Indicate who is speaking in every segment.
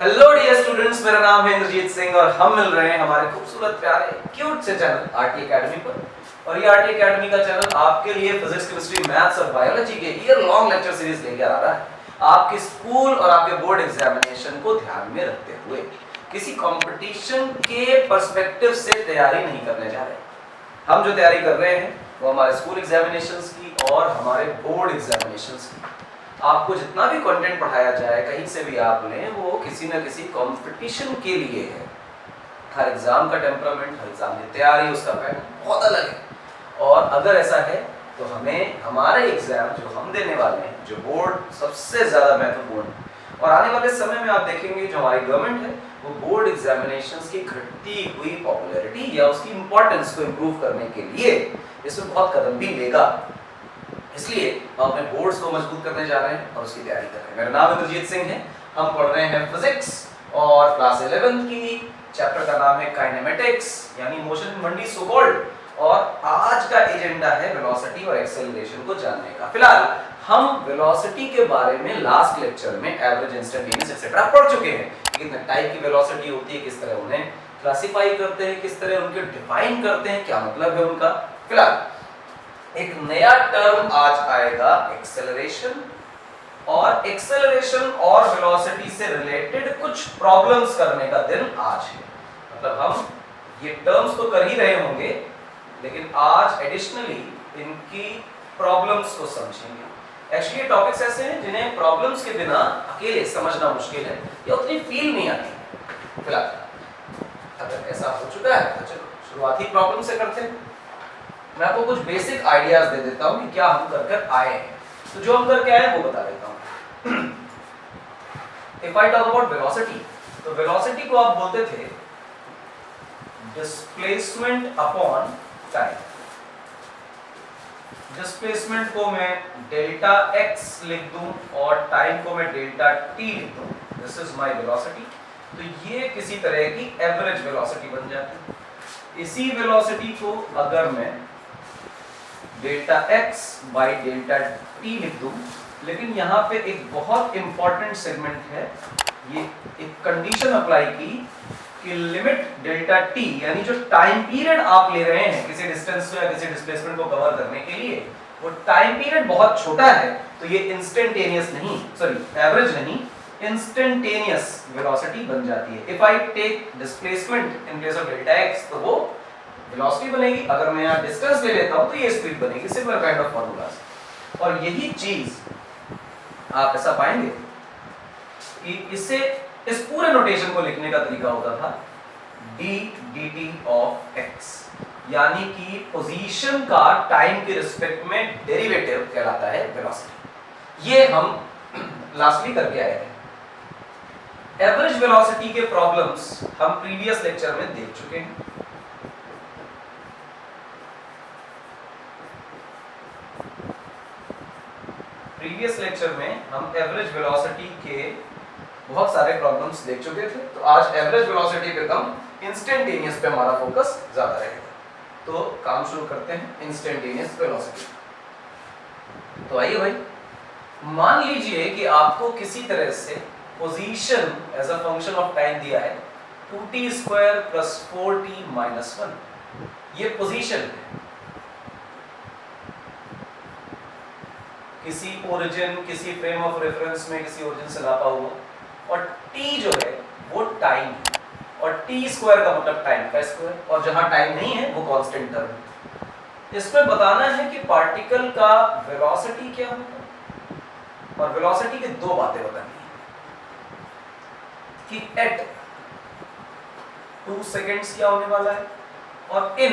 Speaker 1: Hello dear students, मेरा नाम है इंद्रजीत सिंह और हम मिल रहे हैं हमारे खूबसूरत प्यारे क्यूट से चैनल आरटी एकेडमी पर। और ये आरटी एकेडमी का चैनल आपके लिए फिजिक्स, केमिस्ट्री, मैथ्स और बायोलॉजी के ईयर लॉन्ग लेक्चर सीरीज लेकर आ रहा है, आपके स्कूल और आपके बोर्ड एग्जामिनेशन को ध्यान में रखते हुए। किसी कंपटीशन के पर्सपेक्टिव से तैयारी नहीं करने जा रहे। हम जो तैयारी कर रहे हैं वो हमारे स्कूल एग्जामिनेशंस की और हमारे बोर्ड एग्जामिनेशंस की। आपको जितना भी कंटेंट पढ़ाया जाए, कहीं से भी आप लें, वो किसी न किसी कंपटीशन के लिए है। हर एग्जाम का टेम्परामेंट, हर एग्जाम की तैयारी, उसका पैटर्न बहुत अलग है। और अगर ऐसा है तो हमें हमारे एग्जाम जो हम देने वाले हैं, जो बोर्ड सबसे ज़्यादा महत्वपूर्ण है, और आने वाले समय में आप देखेंगे जो हमारी गवर्नमेंट है वो बोर्ड एग्जामिनेशंस की घटती हुई पॉपुलैरिटी या उसकी इंपॉर्टेंस को इम्प्रूव करने के लिए इसमें बहुत कदम भी लेगा। इसलिए हम अपने बोर्ड्स को मजबूत करने जा रहे हैं और उसकी तैयारी कर रहे हैं। मेरा नाम इंद्रजीत सिंह है। हम पढ़ रहे हैं फिजिक्स और क्लास 11 की। चैप्टर का नाम है काइनेमेटिक्स यानी motion in 1D so called. और आज का एजेंडा है वेलोसिटी और एक्सेलरेशन को जानने का। फिलहाल हम वेलोसिटी के बारे में लास्ट लेक्चर में एवरेज, इंस्टेंटेनियस एक्सेट्रा पढ़ चुके हैं। कितने टाइप की वेलोसिटी होती है, किस तरह उन्हें क्लासिफाई करते हैं, किस तरह उनके डिफाइन करते हैं, क्या मतलब है उनका। फिलहाल एक नया टर्म आज आएगा, एक्सेलरेशन। और एक्सेलरेशन और वेलोसिटी से रिलेटेड कुछ प्रॉब्लम्स करने का दिन आज है। मतलब हम ये टर्म्स तो कर ही रहे होंगे, लेकिन आज एडिशनली इनकी प्रॉब्लम्स को समझेंगे। एक्चुअली ये टॉपिक्स ऐसे हैं जिन्हें प्रॉब्लम्स के बिना अकेले समझना मुश्किल है या उतनी फील नहीं आती। फिलहाल अगर ऐसा हो चुका है तो चलो शुरुआती प्रॉब्लम से करते हैं। मैं आपको कुछ बेसिक आइडियाज दे देता हूं कि क्या हम कर आए हैं। तो जो हम करके आए हैं वो बता देता हूं। If I talk about velocity, तो वेलोसिटी को आप बोलते थे डिस्प्लेसमेंट अपॉन टाइम। डिस्प्लेसमेंट को मैं डेल्टा x लिख दूं और टाइम को मैं डेल्टा t लिख दूं। This is my velocity. तो ये किसी तरह की एवरेज वेलोसिटी बन जाती है। इसी वेलोसिटी को अगर मैं delta x by delta t लिख दूं, लेकिन यहाँ पे एक बहुत इंपॉर्टेंट सेगमेंट है। ये एक कंडीशन अप्लाई की कि लिमिट डेल्टा t यानी जो टाइम पीरियड आप ले रहे हैं किसी डिस्टेंस या किसी डिस्प्लेसमेंट को कवर करने के लिए, वो टाइम पीरियड बहुत छोटा है, तो ये इंस्टेंटेनियस नहीं, सॉरी एवरेज नहीं, इंस्टेंटेनियस वेलोसिटी बन जाती है। If I take displacement in place of delta x तो वो वेलोसिटी बनेगी। अगर मैं यहाँ डिस्टेंस ले लेता हूँ तो ये स्पीड बनेगी। Similar kind of formulas. और यही चीज आप ऐसा पाएंगे कि इससे इस पूरे नोटेशन को लिखने का तरीका होता था d dt ऑफ x, यानी कि पोजीशन का टाइम के रिस्पेक्ट में डेरिवेटिव कहलाता है वेलोसिटी। ये हम लास्टली करके आए थे। एवरेज वेलोसिटी के प्रॉब्लम्स हम प्रीवियस लेक्चर में देख चुके हैं। प्रीवियस लेक्चर में हम एवरेज वेलोसिटी के बहुत सारे प्रॉब्लम्स देख चुके थे। तो आज एवरेज वेलोसिटी पे कम, इंस्टेंटेनियस पे हमारा फोकस ज्यादा रहेगा। तो काम शुरू करते हैं इंस्टेंटेनियस वेलोसिटी। तो आइए भाई, मान लीजिए कि आपको किसी तरह से position as a function of time दिया है 2t square plus 4t minus 1। ये पोजीशन है किसी ओरिजिन, किसी फ्रेम ऑफ रेफरेंस में किसी ओरिजिन से नापा हुआ, और t जो है वो टाइम है, और t स्क्वायर का मतलब टाइम का स्क्वायर, और जहां टाइम नहीं है वो कांस्टेंट टर्म है। इसमें बताना है कि पार्टिकल का वेलोसिटी क्या होता है, और वेलोसिटी की दो बातें बतानी है कि एट 2 सेकेंड्स क्या होने वाला है और इन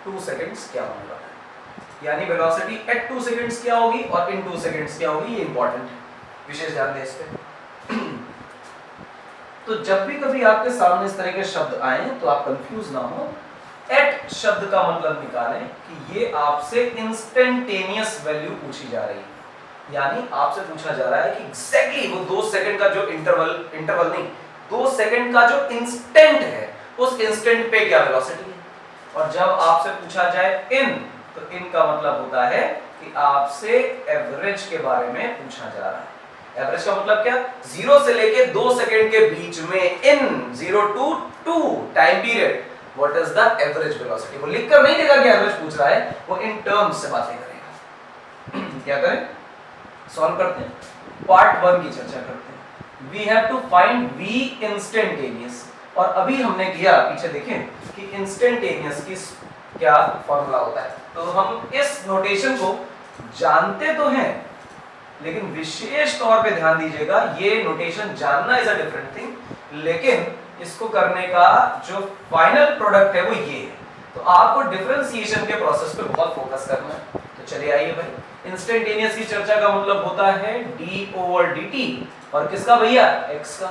Speaker 1: 2 सेकेंड्स क्या होने वाला है। यानी वेलोसिटी एट 2 सेकेंड्स क्या होगी और इन 2 सेकेंड्स क्या होगी। ये इंपॉर्टेंट है, विशेष ध्यान दें इस पे। तो जब भी कभी आपके सामने इस तरह के शब्द आए तो आप कंफ्यूज ना हो। एट शब्द का मतलब निकालें कि ये आपसे इंस्टेंटेनियस वैल्यू पूछी जा रही है। यानी आपसे पूछा जा रहा है कि एग्जैक्टली वो 2 सेकंड का जो इंटरवल नहीं, 2 सेकंड का जो इंस्टेंट है, उस इंस्टेंट पे क्या वेलोसिटी है। और जब आपसे पूछा जाए इन, तो इन का मतलब होता है कि आपसे एवरेज के बारे में पूछा जा रहा है। एवरेज का मतलब क्या, 0 से लेके 2 सेकंड के बीच में इन 0 to 2 time period what is the average velocity. वो लिखकर नहीं देगा कि एवरेज पूछ रहा है, वो इन टर्म्स से बातें करेगा। क्या करें, सॉल्व करते हैं, पार्ट 1 की चर्चा करते हैं। We have to find v instantaneous. और अभी हमने किया, पीछे देखें कि इंस्टेंटेनियस की क्या फॉर्मूला होता है। तो हम इस नोटेशन को जानते तो हैं, लेकिन विशेष तौर पे ध्यान दीजिएगा, ये नोटेशन जानना इज अ डिफरेंट थिंग, लेकिन इसको करने का जो फाइनल प्रोडक्ट है वो ये है। तो आपको डिफरेंशिएशन के प्रोसेस पे बहुत फोकस करना है। तो चलिए आइए भाई, इंस्टेंटेनियस की चर्चा का मतलब होता है d/dt, और किसका भैया, x का।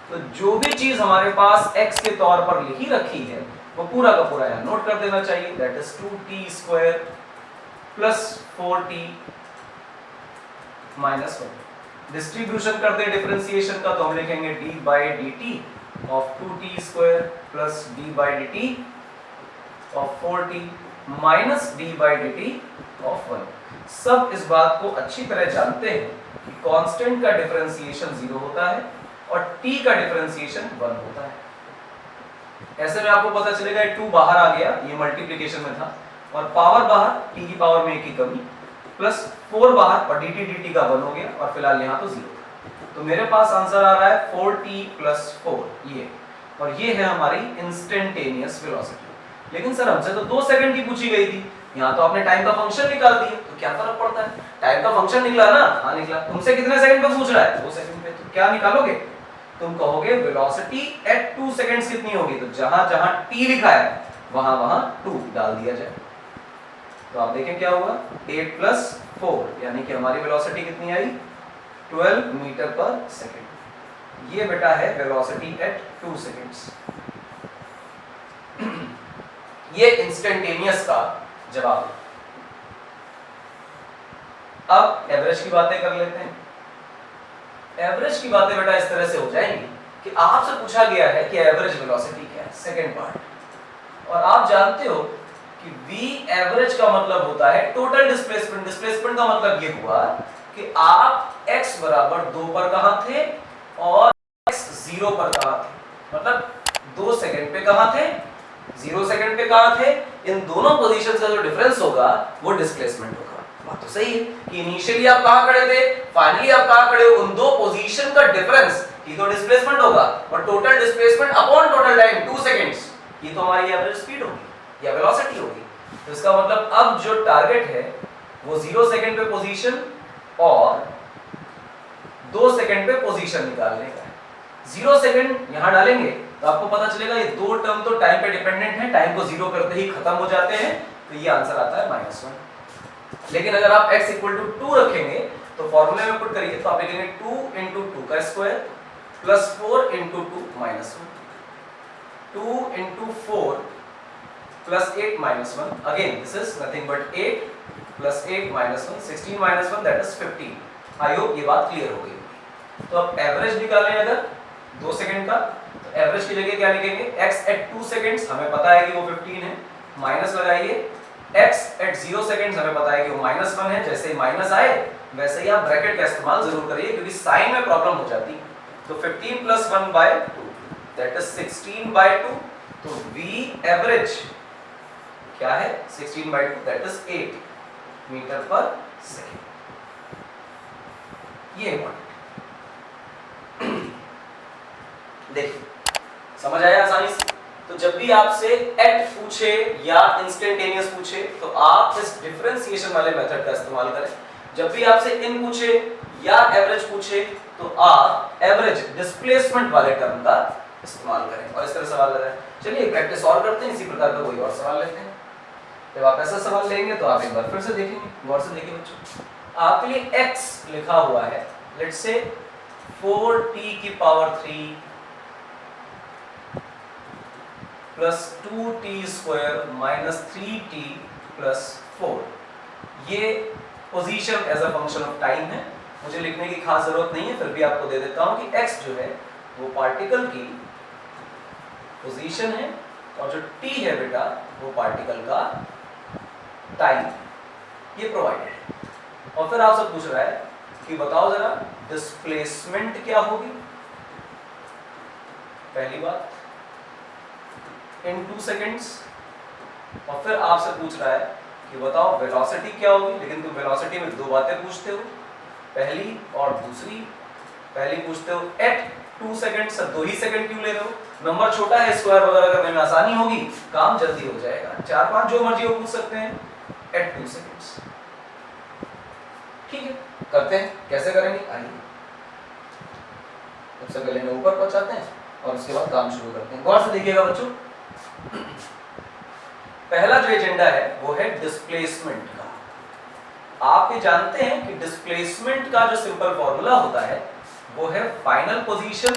Speaker 1: तो जो भी चीज हमारे पास x के तौर पर लिखी रखी है वो पूरा का पूरा यहाँ नोट कर देना चाहिए। That is 2t² plus 4t minus 1। Distribution करते हैं डिफरेंशिएशन का, तो हम लिखेंगे d/dt of 2t² plus d/dt of 4t minus d/dt of 1। सब इस बात को अच्छी तरह जानते हैं कि कांस्टेंट का डिफरेंशिएशन 0 होता है और t का डिफरेंशिएशन 1 होता है। ऐसे में आपको पता चलेगा 2 बाहर आ गया, ये मल्टीप्लिकेशन में था, और पावर बाहर, t की पावर में 1 की कमी, प्लस 4 बाहर और dt का 1 हो गया, और फिलहाल यहाँ तो 0 था। तो मेरे पास आंसर आ रहा है 4t प्लस 4 ये, और ये है हमारी इंस्टेंटेनियस वेलोसिटी। लेकिन सर हमसे तो 2 सेकंड की पूछी गई थी, यहाँ तो आपने टाइम का फंक्शन निकाल दिया, तो क्या फर्क पड़ता है, टाइम का फंक्शन निकला ना, हाँ निकला। तुमसे कितने सेकंड पे पूछ रहा है, 2 सेकंड पे, तो क्या निकालोगे, तुम कहोगे वेलोसिटी एट 2 सेकंड्स कितनी होगी, तो जहां जहां t लिखा है वहां वहां 2 डाल दिया जाए। तो आप देखें क्या होगा, 8 प्लस 4 यानी कि हमारी वेलोसिटी कितनी आई, 12 मीटर पर सेकंड। ये बेटा है वेलोसिटी एट 2 सेकंड्स। ये इंस्टेंटेनियस का जवाब है। अब एवरेज की बातें कर लेते हैं। एवरेज की बातें बेटा इस तरह से हो जाएंगी कि आपसे पूछा गया है कि एवरेज वेलोसिटी क्या है, सेकंड पार्ट, और आप जानते हो कि v एवरेज का मतलब होता है टोटल डिस्प्लेसमेंट। डिस्प्लेसमेंट का मतलब ये हुआ कि आप x बराबर 2 पर कहां थे और x 0 पर कहां थे, मतलब 2 सेकंड पे कहां थे, 0 सेकंड पे कहां थे। इन दोनों पोजीशंस का जो डिफरेंस होगा वो डिस्प्लेसमेंट होगा। बात तो सही है कि इनिशियली आप कहां खड़े थे, फाइनली आप कहां खड़े हो, उन दो पोजीशन का डिफरेंस ये तो डिस्प्लेसमेंट होगा, और total displacement upon total time 2 seconds, ये तो हमारी एवरेज स्पीड होगी या वेलोसिटी होगी। तो इसका मतलब अब जो टारगेट है वो 0 सेकंड पे पोजीशन और 2 सेकंड पे पोजीशन निकालने का है। 0 सेकंड यहां डालेंगे तो आपको पता चलेगा ये दो टर्म तो टाइम पे डिपेंडेंट है, टाइम को 0 करते ही खत्म हो जाते हैं, तो ये आंसर आता है -1। लेकिन अगर आप x इक्वल टू 2 रखेंगे तो फॉर्मूले में पुट करिए, तो आप लिखेंगे 2 इंटू 2 का square plus 4 into 2 minus 1, 2 into 4 plus 8 minus 1, again this is nothing but 8 plus 8 minus 1, 16 minus 1 that is 15। I hope ये बात क्लियर हो गई। तो अब एवरेज निकालें अगर 2 सेकंड का, तो एवरेज की जगह क्या लिखेंगे, x एट 2 सेकंड्स हमें पता है कि वो 15 है, माइनस लगाइए x एट 0 सेकंड्स हमें पता है कि वो -1 है। जैसे ही माइनस आए वैसे ही आप ब्रैकेट का इस्तेमाल जरूर करिए, क्योंकि साइन में प्रॉब्लम हो जाती है। तो 15 plus 1 by 2 that is 16 by 2। तो v एवरेज क्या है, 16 बाय 2 दैट इज 8 मीटर पर सेकंड। ये इंपॉर्टेंट देखिए, समझ आया आसानी से। तो जब भी आपसे एट पूछे या इंस्टेंटेनियस पूछे तो आप इस डिफरेंशिएशन वाले मेथड का इस्तेमाल करें। जब भी आपसे इन पूछे या एवरेज पूछे तो आप एवरेज डिस्प्लेसमेंट वाले टर्म का इस्तेमाल करें और इस तरह सवाल लगाएं। चलिए प्रैक्टिस और करते हैं, इसी प्रकार का कोई और सवाल लेते हैं। जब आप ऐसा सवाल लेंगे तो आप एक बार फिर से देखेंगे, गौर से देखिए बच्चों। आपके लिए x लिखा हुआ है, लेट्स से 4t की power 3 plus 2t square minus 3t plus 4। ये position as a function of time है, मुझे लिखने की खास जरूरत नहीं है, फिर भी आपको दे देता हूं कि x जो है वो पार्टिकल की पोजीशन है और जो t है बेटा वो पार्टिकल का टाइम, ये प्रोवाइडेड है। और फिर आपसे पूछ रहा है कि बताओ जरा डिस्प्लेसमेंट क्या होगी, पहली बात इन 2 सेकेंड्स, और फिर आपसे पूछ रहा है कि बताओ वेलोसिटी क्या होगी, लेकिन तुम वेलोसिटी में 2 बातें पूछते हो, पहली और दूसरी। पहली पूछते हो एट 2 सेकंड, सर 2 ही सेकंड क्यों ले रहे हो, नंबर छोटा है, स्क्वायर वगैरह करने में आसानी होगी, काम जल्दी हो जाएगा, 4-5 जो मर्जी हो पूछ सकते हैं एट 2 सेकंड्स। ठीक है, करते हैं, कैसे करेंगे आइए। सबसे पहले इन्हें ऊपर पहुंचाते हैं और उसके बाद काम शुरू करते हैं। गौर से देखिएगा बच्चों, पहला जो एजेंडा है वो है डिस्प्लेसमेंट का। आप ये जानते हैं कि डिस्प्लेसमेंट का जो सिंपल फॉर्मूला होता है वो है final position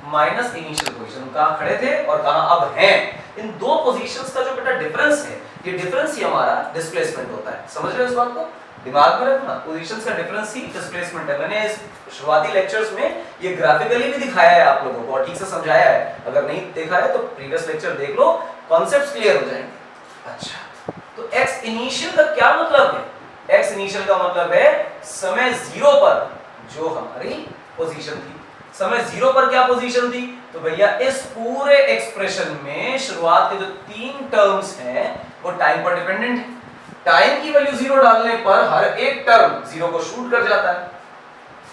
Speaker 1: minus initial position. कहां खड़े थे और कहां अब हैं, इन 2 पोजीशंस का जो बेटा डिफरेंस है, ये डिफरेंस ही हमारा डिस्प्लेसमेंट होता है। समझ रहे हो इस बात को, दिमाग में रखना, पोजीशंस का डिफरेंस ही डिस्प्लेसमेंट है। मैंने इस शुरुआती लेक्चर्स में ये ग्राफिकली भी दिखाया है आप लोगों को और ठीक से समझाया है, अगर नहीं देखा है तो प्रीवियस लेक्चर देख लो, कॉन्सेप्ट्स क्लियर हो जाएंगे। अच्छा, तो एक्स इनिशियल का क्या मतलब है, एक्स इनिशियल का मतलब है समय 0 पर जो हमारी पोजीशन थी। समय 0 पर क्या पोजीशन थी, तो भैया इस पूरे एक्सप्रेशन में शुरुआत के जो 3 टर्म्स हैं वो टाइम पर डिपेंडेंट है। टाइम की वैल्यू 0 डालने पर हर एक टर्म 0 को शूट कर जाता है,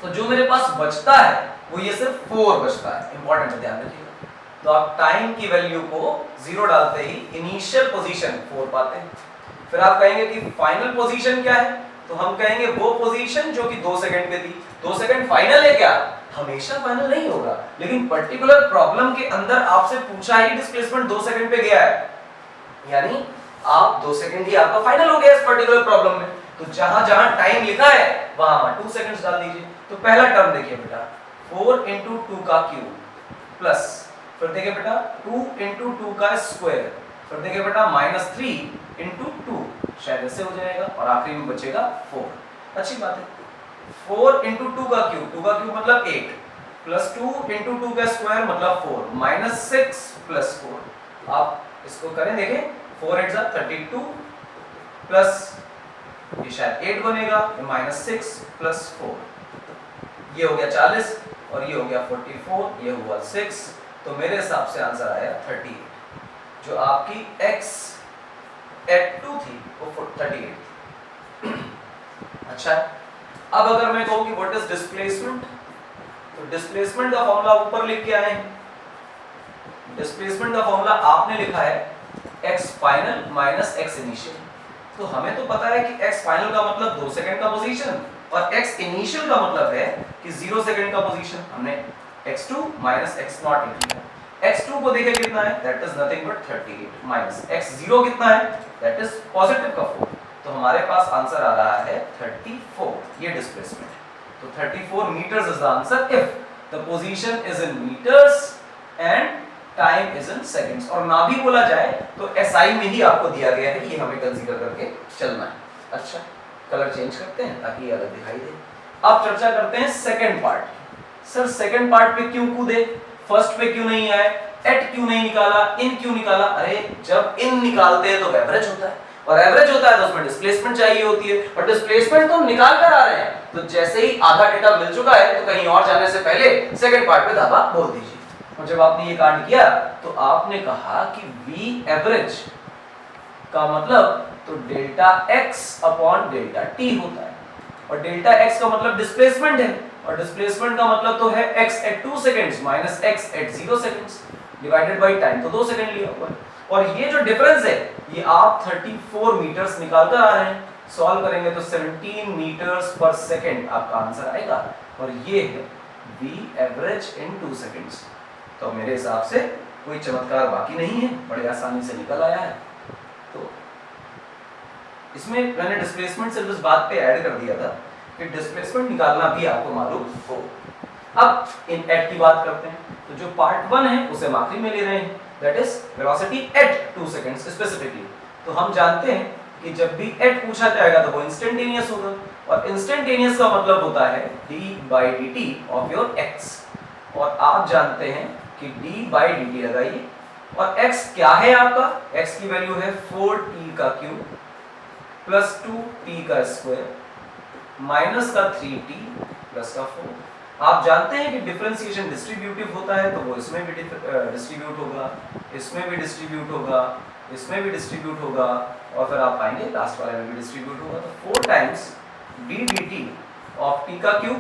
Speaker 1: तो जो मेरे पास बचता है वो ये सिर्फ 4 बचता है। इंपॉर्टेंट ध्यान रखिएगा, तो आप टाइम की वैल्यू को 0 डालते ही इनिशियल पोजीशन 4 पाते हैं। फिर आप कहेंगे कि फाइनल पोजीशन क्या है, तो हम कहेंगे वो पोजीशन जो कि 2 सेकंड पे थी। 2 सेकंड फाइनल है क्या, हमेशा फाइनल नहीं होगा, लेकिन पर्टिकुलर प्रॉब्लम के अंदर आपसे पूछा है कि डिस्प्लेसमेंट 2 सेकंड पे गया है, यानी आप 2 सेकंड ही आपका फाइनल हो गया इस पर्टिकुलर प्रॉब्लम में। तो जहां जहां टाइम लिखा है वहां 2 सेकंड्स डाल दीजिए। तो पहला टर्म देखिए बेटा 4 × 2 का क्यूब प्लस, फिर देखिए बेटा 2 × 2 का स्क्वायर, फिर देखिए बेटा -3 × 2, शायद ऐसे हो जाएगा, और आखिरी में बचेगा 4। अच्छी बात है, 4 × 2 का क्यूब, 2 का क्यूब मतलब 8, प्लस 2 × 2 का स्क्वायर मतलब 4, -6 + 4। आप इसको करें, देखें 4 8 जा 32 प्लस ये शायद 8 बनेगा, -6 + 4, ये हो गया 40 और ये हो गया 44, ये हुआ 6, तो मेरे हिसाब से आंसर आया 38। जो आपकी x at 2 थी वो 38 थी। अच्छा, अब अगर मैं कहूं कि व्हाट इज डिस्प्लेसमेंट, तो डिस्प्लेसमेंट का फॉर्मूला ऊपर लिख के आए हैं। डिस्प्लेसमेंट का फॉर्मूला आपने लिखा है x final minus x initial. तो हमें तो पता है कि x फाइनल का मतलब 2 सेकंड का पोजीशन और x इनिशियल का मतलब है कि 0 सेकंड का पोजीशन। हमने x2 माइनस x0 लिख लिया। x2 को देखिए कितना है, that is nothing but 38 minus x0 कितना है, दैट इज पॉजिटिव का 4। तो हमारे पास आंसर आ रहा है 34, ये डिस्प्लेसमेंट। तो 34 metres is the answer if the position is in metres and time is in seconds. और ना भी बोला जाए तो SI में ही आपको दिया गया है, ये हमें कंसीडर करके चलना है। अच्छा, कलर चेंज करते हैं ताकि ये अलग दिखाई दे। अब चर्चा करते हैं second part. Sir second part पे क्यों कूदे, फर्स्ट पे क्यों नहीं आए, एट क्यों नहीं निकाला, इन क्यों निकाला? अरे जब इन निकालते हैं तो एवरेज होता है, और एवरेज होता है तो उसमें डिस्प्लेसमेंट चाहिए होती है, और डिस्प्लेसमेंट तो हम निकाल कर आ रहे हैं। तो जैसे ही आधा डेटा मिल चुका है तो कहीं और जाने से पहले सेकंड पार्ट पे धावा बोल दीजिए। और जब आपने ये कांड किया तो आपने कहा कि V एवरेज का मतलब तो delta x upon delta t होता है, और डेल्टा x का मतलब डिस्प्लेसमेंट है, और डिस्प्लेसमेंट का मतलब तो है x at 2 seconds minus x at 0 seconds divided by time, तो 2 सेकंड लिया हुआ है। और ये जो डिफरेंस है ये आप 34 मीटर्स निकाल कर आ रहे हैं, सॉल्व करेंगे तो 17 मीटर्स पर सेकंड आपका आंसर आएगा, और ये है V एवरेज इन 2 सेकंड्स। तो मेरे हिसाब से कोई चमत्कार बाकी नहीं है, बड़े आसानी से निकल आया है। तो इसमें मैंने डिस्प्लेसमेंट सिर्फ इस बात पे ऐड कर दिया था कि डिस्प्लेसमेंट निकालना भी आपको मालूम हो। अब इन एट की बात करते हैं, तो जो पार्ट 1 है उसे हम आखिरी में ले रहे हैं, that is velocity at 2 seconds specifically. तो हम जानते हैं कि जब भी एट पूछा जाएगा तो वो इंस्टेंटेनियस होगा, और इंस्टेंटेनियस का मतलब होता है d/dt ऑफ योर x, और आप जानते हैं कि d/dt लगाइए, और x क्या है आपका, x की वैल्यू है 4t का क्यूब प्लस 2t का स्क्वायर माइनस का 3t प्लस का 4। आप जानते हैं कि डिफरेंशिएशन डिस्ट्रीब्यूटिव होता है, तो वो इसमें भी डिस्ट्रीब्यूट होगा, इसमें भी डिस्ट्रीब्यूट होगा, इसमें भी डिस्ट्रीब्यूट होगा, और फिर आप पाएंगे लास्ट वाले में भी डिस्ट्रीब्यूट होगा। तो 4 times d dt of t का cube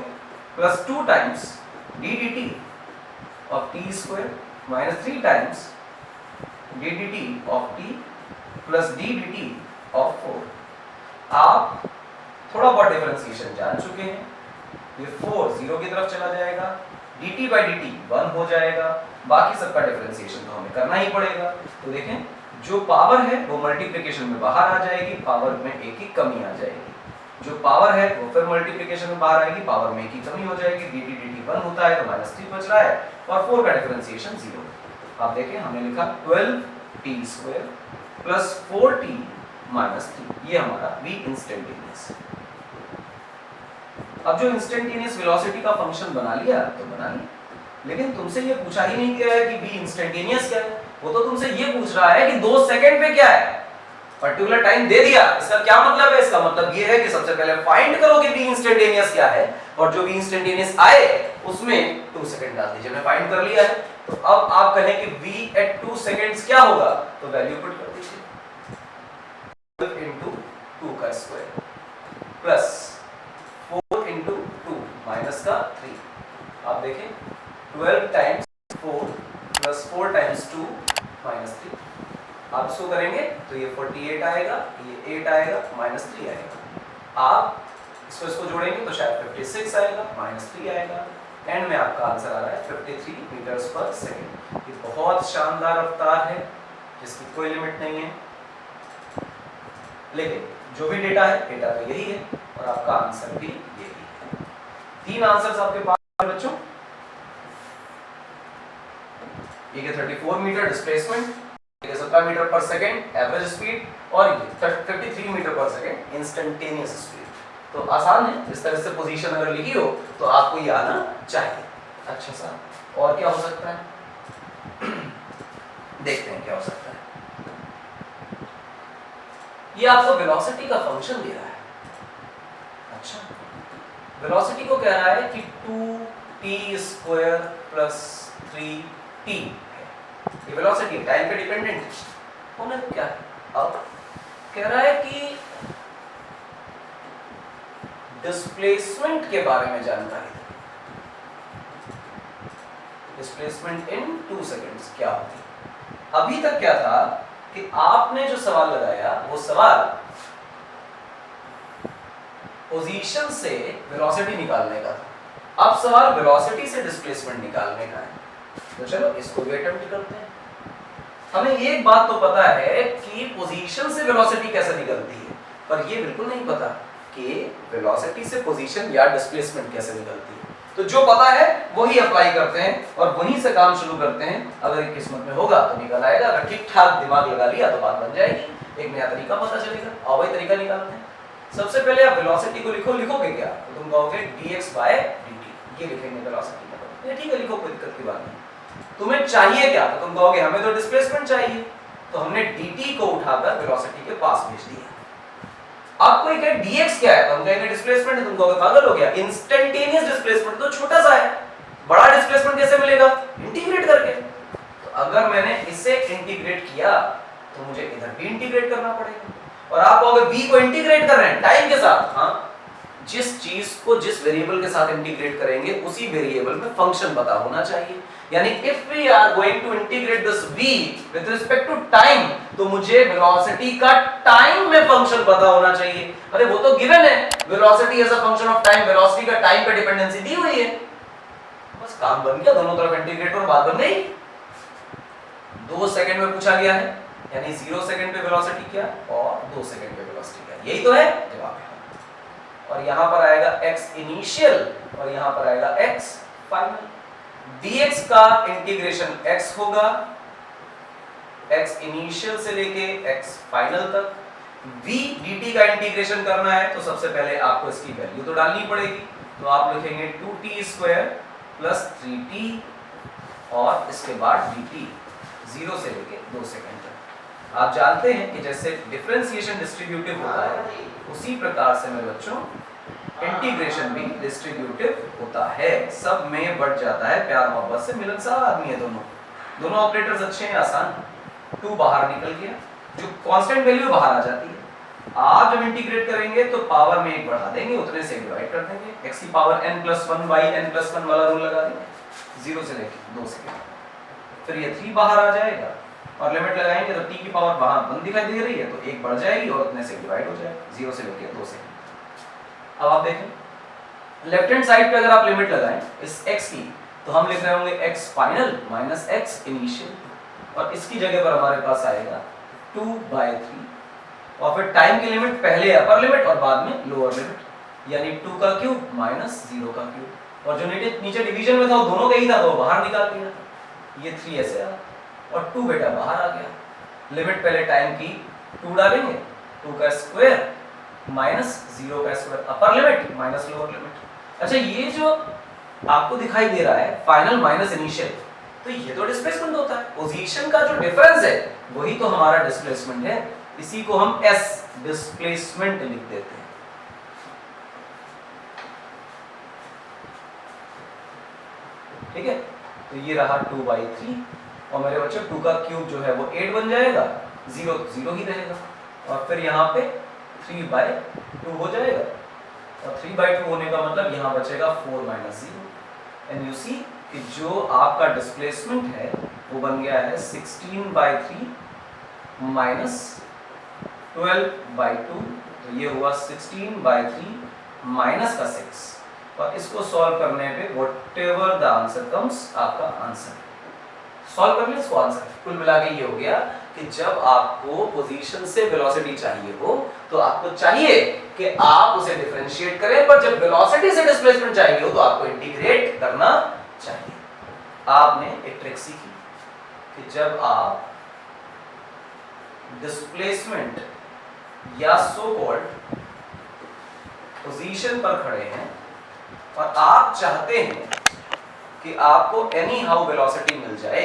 Speaker 1: plus 2 times d dt of t square minus 3 times d dt of t plus d dt of 4। आप थोड़ा बहुत डिफरेंशिएशन जान चुके हैं। ये 4 0 की तरफ चला जाएगा, dt by dt 1 हो जाएगा, बाकी सबका डिफरेंशिएशन तो हमें करना ही पड़ेगा। तो देखें जो पावर है वो मल्टीप्लिकेशन में बाहर आ जाएगी, पावर में एक की कमी आ जाएगी। जो पावर है वो फिर मल्टीप्लिकेशन में बाहर आएगी, पावर में एक की कमी हो जाएगी। dt dt 1 होता है तो -3 बच रहा है और 4 का डिफरेंशिएशन 0। आप देखें हमने लिखा 12t square plus 4t minus 3, ये हमारा v इंस्टेंटेनियस। अब जो इंस्टेंटेनियस वेलोसिटी का फंक्शन बना लिया तो बना लिया, लेकिन तुमसे ये पूछा ही नहीं गया है कि v इंस्टेंटेनियस क्या है। वो तो तुमसे ये पूछ रहा है कि 2 सेकंड पे क्या है, पर्टिकुलर टाइम दे दिया। इसका क्या मतलब है? इसका मतलब ये है कि सबसे पहले फाइंड करो कि v इंस्टेंटेनियस क्या है, और जो v इंस्टेंटेनियस आए उसमें 2 सेकंड डाल दीजिए। मैं फाइंड कर लिया है, तो अब आप कहें कि v एट 2 सेकंड्स क्या होगा, तो वैल्यू पुट कर दीजिए 12 into 2 का स्क्वायर प्लस 4 into 2 माइनस का 3। आप देखें 12 टाइम्स 4 प्लस 4 टाइम्स 2 माइनस 3। आप इसको करेंगे तो ये 48 आएगा, ये 8 आएगा, माइनस 3 आएगा। आप इसको जोड़ेंगे तो शायद 56 आएगा, माइनस 3 आएगा। एंड में आपका आंसर आ रहा है 53 मीटर्स पर सेकेंड। ये बहुत शानदार रफ्तार है जिसकी कोई लिमिट नहीं है, लेकिन जो भी डेटा है, डेटा तो यही है और आपका आंसर भी यही है। 3 आंसर्स आपके पास है बच्चों। ये 34 मीटर डिस्प्लेसमेंट, ये 17 मीटर पर सेकेंड एवरेज स्पीड, और ये 53 मीटर पर सेकेंड इंस्टेंटेनियस स्पीड। तो आसान है, इस तरह से पोजीशन अगर लिखी हो तो आपको ये आना चाहिए। अच्छा सा और क्या हो सकता है देखते हैं क्या हो सकता है। ये आपको वेलोसिटी का फंक्शन दे रहा है। अच्छा, वेलोसिटी को कह रहा है कि 2t स्क्वायर प्लस 3t है। ये वेलोसिटी टाइम पे डिपेंडेंट है। होना क्या है? अब कह रहा है कि डिस्प्लेसमेंट के बारे में जानकारी दे। डिस्प्लेसमेंट इन 2 सेकंड्स क्या होती है? अभी तक क्या था कि आपने जो सवाल लगाया वो सवाल पोजीशन से वेलोसिटी निकालने का था। अब सवाल वेलोसिटी से डिस्प्लेसमेंट निकालने का है। तो चलो इसको भी अटेम्प्ट करते हैं। हमें एक बात तो पता है कि पोजीशन से वेलोसिटी कैसे निकलती है, पर ये बिल्कुल नहीं पता कि वेलोसिटी से पोजीशन या डिस्प्लेसमेंट कैसे निकलती है। तो जो पता है वही अप्लाई करते हैं और वहीं से काम शुरू करते हैं। अगर एक किस्मत में होगा तो निकल आएगा, अगर ठीक ठाक दिमाग लगा लिया तो बात बन जाएगी। एक नया तरीका पता चलेगा और वही तरीका निकालते हैं। सबसे पहले आप वेलोसिटी को लिखोगे क्या, तो तुम कहोगे dx by dt, ये लिखेंगे वेलोसिटी का। ये ठीक है, लिखो, कोई दिक्कत की बात नहीं। तुम्हें चाहिए क्या, तो तुम कहोगे हमें तो डिस्प्लेसमेंट चाहिए, तो हमने dt को उठाकर वेलोसिटी के पास भेज दिया। आप कोई कहे dx क्या है, तो हम कहेंगे डिस्प्लेसमेंट है। तुम कहोगे पागल हो गया, इंस्टेंटेनियस डिस्प्लेसमेंट तो छोटा सा है, बड़ा डिस्प्लेसमेंट कैसे मिलेगा? इंटीग्रेट करके। तो अगर मैंने इसे इंटीग्रेट किया तो मुझे इधर भी इंटीग्रेट करना पड़ेगा। और आप कहोगे v को इंटीग्रेट कर रहे हैं टाइम के साथ। हाँ, जिस चीज को जिस वेरिएबल के साथ इंटीग्रेट करेंगे उसी वेरिएबल में फंक्शन पता होना चाहिए। यानी if we are going to integrate this v with respect to time, तो मुझे वेलोसिटी का टाइम में फंक्शन पता होना चाहिए। अरे वो तो गिवन है, velocity as a function of time, velocity का टाइम पे डिपेंडेंसी दी हुई है। बस काम बन गया, दोनों तरफ इंटीग्रेट और बात बन गई। 2 सेकंड में पूछा गया है, यानी 0 सेकंड पे वेलोसिटी क्या और 2 सेकंड पे वेलोसिटी क्या, यही तो है जवाब है। और यहां पर आएगा x इनिशियल और यहां पर आएगा x फाइनल। dx का इंटीग्रेशन x होगा, x इनिशियल से लेके x फाइनल तक। v dt का इंटीग्रेशन करना है तो सबसे पहले आपको इसकी वैल्यू तो डालनी पड़ेगी। तो आप लिखेंगे 2t स्क्वायर प्लस 3t और इसके बाद dt 0 से लेके 2 सेकंड तक। आप जानते हैं कि जैसे डिफरेंशिएशन डिस्ट्रीब्यूटिव होता है उसी प्रकार से मैं बच्चों इंटीग्रेशन भी डिस्ट्रीब्यूटिव होता है, सब में बढ़ जाता है, प्यार मोहब्बत से मिलनसार आदमी है दोनों ऑपरेटर्स अच्छे हैं, आसान। 2 बाहर निकल गया, जो कांस्टेंट वैल्यू बाहर आ जाती है। आप जब इंटीग्रेट करेंगे तो पावर में 1 बढ़ा देंगे, उतने से डिवाइड कर देंगे, x की पावर n+1 बाई n+1 वाला रूल लगा देंगे, 0 से लेके 2 से। फिर ये 3 बाहर आ जाएगा और लिमिट लगाएंगे तो t की पावर वहां 1 दिखाई दे रही है तो 1 बढ़ जाएगी और उतने से डिवाइड हो जाएगा, 0 से लेके 2 से। अब आप देखें लेफ्ट हैंड साइड पे अगर आप लिमिट लगाएं इस x की तो हम लिख रहे होंगे x final minus x initial, और इसकी जगह पर हमारे पास आएगा 2/3, और फिर टाइम की लिमिट पहले अपर लिमिट और बाद में लोअर लिमिट, यानी 2 का क्यूब माइनस 0 का क्यूब, और जो नीचे डिवीजन में था वो दोनों का ही था तो बाहर निकाल दिया, ये 3 ऐसे आ और 2 बेटा बाहर आ गया। लिमिट पहले टाइम की 2 डालेंगे, 2 का स्क्वायर माइनस 0 का square, upper limit minus lower limit. अच्छा, ये जो आपको दिखाई दे रहा है फाइनल माइनस इनिशियल, तो ये तो डिस्प्लेसमेंट होता है, पोजीशन का जो डिफरेंस है वही तो हमारा डिस्प्लेसमेंट है, इसी को हम s डिस्प्लेसमेंट लिख देते हैं। ठीक है, तो ये रहा 2/3, और मेरे बच्चे 2 का क्यूब जो है वो 8 बन जाएगा, 0 0 ही रहेगा, और फिर यहाँ पे 3/2 हो जाएगा, और 3/2 होने का मतलब यहाँ बचेगा 4 - 0, एंड यू सी कि जो आपका डिस्प्लेसमेंट है वो बन गया है 16/3 माइनस 12/2, तो ये हुआ 16/3 माइनस का 6, और इसको सॉल्व करने पे व्हाटएवर द आंसर कम्स, आपका आंसर सॉल्व कर ले इसको आंसर। कुल मिला के ये हो गया कि जब आपको पोजीशन से वेलोसिटी चाहिए हो तो आपको चाहिए कि आप उसे डिफरेंशिएट करें, पर जब वेलोसिटी से डिस्प्लेसमेंट चाहिए हो तो आपको इंटीग्रेट करना चाहिए। आपने एक ट्रिक सीखी कि जब आप डिस्प्लेसमेंट या सो कॉल्ड पोजीशन पर खड़े हैं और आप चाहते हैं कि आपको एनी हाउ वेलोसिटी मिल जाए,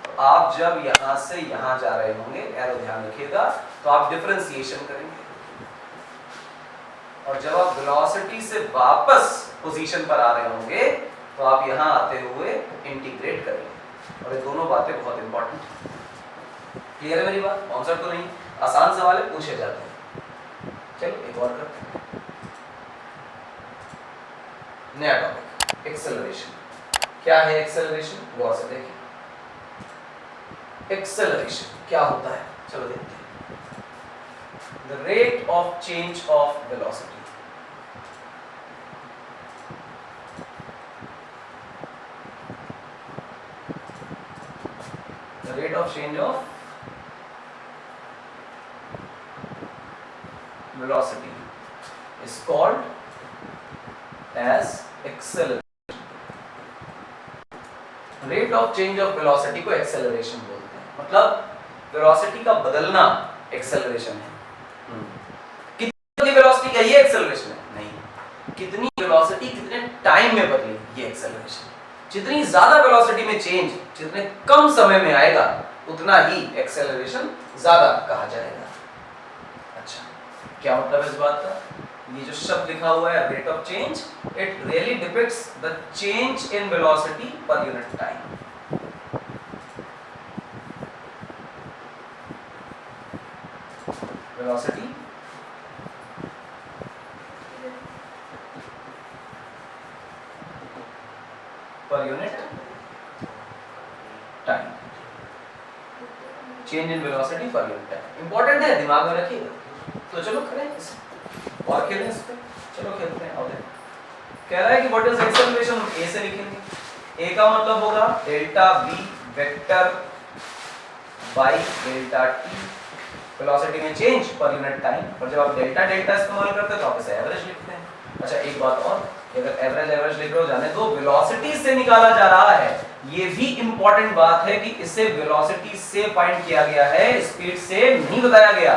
Speaker 1: तो आप जब यहां से यहां जा रहे होंगे, एरो ध्यान रखिएगा, तो आप डिफरेंशिएशन करेंगे, और जब आप वेलोसिटी से वापस पोजीशन पर आ रहे होंगे तो आप यहां आते हुए इंटीग्रेट करेंगे, और ये दोनों बातें बहुत इंपॉर्टेंट हैं। क्लियर है मेरी बात? कॉन्सेप्ट तो नहीं, आसान सवाल है, पूछे जाते हैं। चलो एक और करते हैं, नया टॉपिक एक्सेलरेशन। क्या है एक्सेलरेशन? गौर से देखिए, एक्सेलरेशन क्या होता है, चलो देखते हैं। The rate of change of velocity, the rate of change of velocity is called as acceleration. Rate of change of velocity को एक्सेलरेशन बोलते हैं, मतलब वेलोसिटी का बदलना एक्सेलरेशन है। कितनी वेलोसिटी का ये एक्सेलरेशन है? नहीं, कितनी वेलोसिटी कितने टाइम में बदली ये एक्सेलरेशन। जितनी ज्यादा वेलोसिटी में चेंज जितने कम समय में आएगा उतना ही एक्सेलरेशन ज्यादा कहा जाएगा। अच्छा, क्या मतलब है इस बात का? ये जो शब्द लिखा हुआ है rate of change, it really depicts the change in velocity per unit time. Velocity per unit time, change in velocity per unit time important है, दिमाग में रखिएगा। तो चलो करें इसे और खेलें इस पे, चलो खेलते हैं। अब कह रहा है कि व्हाट इज एक्सेलरेशन, ए से लिखेंगे। ए का मतलब होगा delta v vector by delta t, velocity में चेंज पर यूनिट टाइम, और जब आप डेल्टा डेल्टा इस्तेमाल करते हैं तो आप इसे एवरेज लिखते हैं। अच्छा, एक बात और, अगर एवरेज लिख रहे हो जाने दो, वेलोसिटी से निकाला जा रहा है, ये भी इंपॉर्टेंट बात है कि इसे वेलोसिटी से फाइंड किया गया है, स्पीड से नहीं बताया गया,